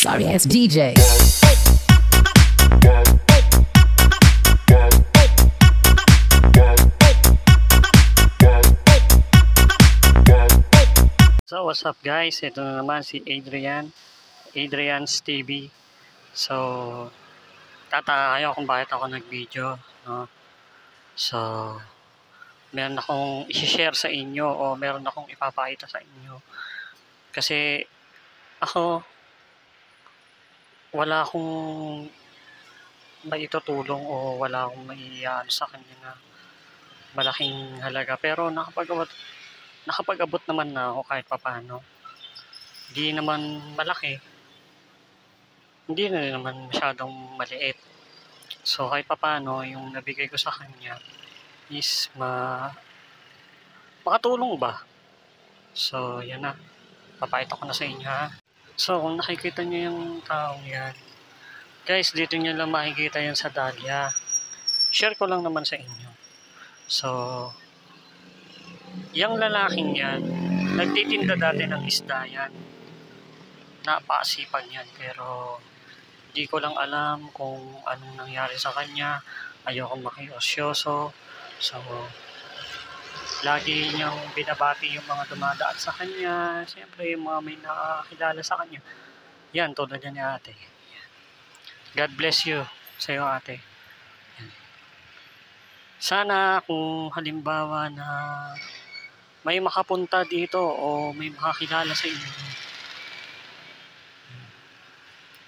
Sorry ass DJ. So what's up guys, ito na naman si Adrian's TV. So tataka kayo kung bakit ako nag-video, no? So meron akong i-share sa inyo o meron akong ipapakita sa inyo. Kasi ako wala akong maitutulong o wala akong maiiyaan sa kanya na malaking halaga, pero nakapag-abot naman na ako kahit papaano. Hindi naman malaki, hindi na rin naman masyadong maliit. So kahit papaano yung nabigay ko sa kanya is makatulong ba. So yan na, papakita ko na sa inyo ha. So kung nakikita nyo yung taong yan guys, dito nyo lang makikita yan sa Dahlia. Share ko lang naman sa inyo. So yung lalaking yan, nagtitinda dati ng isda yan. Napakasipag yan, pero di ko lang alam kung anong nangyari sa kanya. Ayoko makiosyoso. So lagi niyang binabati yung mga dumadaan sa kanya. Siyempre yung mga may nakakilala sa kanya. Yan, tulad yan ni ate. God bless you sa iyo ate. Yan. Sana kung halimbawa na may makapunta dito o may makakilala sa inyo,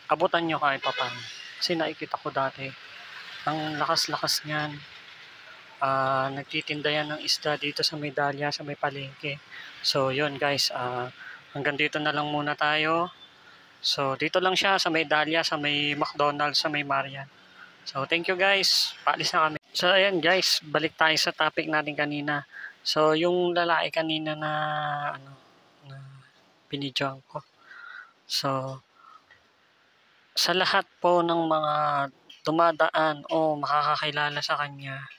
abutan nyo kahit papaano. Kasi nakikita ko dati, ang lakas-lakas niyan. Nagtitinda yan ng isda dito sa may Dahlia, sa may palengke. So yun guys, hanggang dito na lang muna tayo. So dito lang siya sa may Dahlia, sa may McDonald's, sa may Marian. So thank you guys, paalis na kami. So ayan guys, balik tayo sa topic natin kanina. So yung lalaki kanina na binidyoan ko. So sa lahat po ng mga dumadaan o makakakilala sa kanya,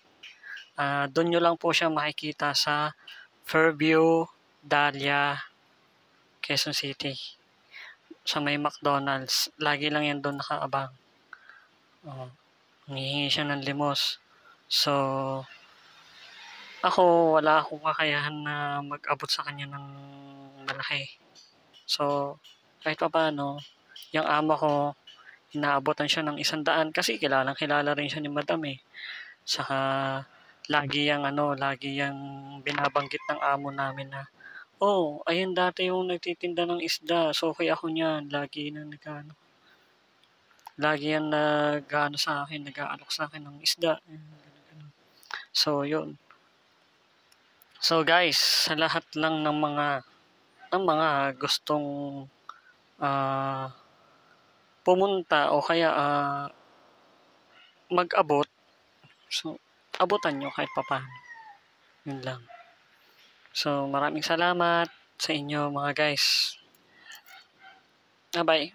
doon nyo lang po siya makikita sa Fairview, Dahlia, Quezon City. Sa may McDonald's. Lagi lang yan doon nakaabang. Hihingi siya ng limos. So ako, wala akong kakayahan na mag-abot sa kanya ng malaki. So kahit pa paano, yung ama ko, inaabotan siya ng 100 kasi kilalang kilala rin siya ni Madam eh. Saka lagi yang binabanggit ng amo namin na, oh, ayun dati yung nagtitinda ng isda, so okay ako niyan. Lagi yan sa akin, nag-aalok sa akin ng isda. So yun. So guys, sa lahat lang ng mga gustong pumunta o kaya mag-abot, so abutan nyo kahit papaano. Yun lang. So maraming salamat sa inyo mga guys. Bye-bye.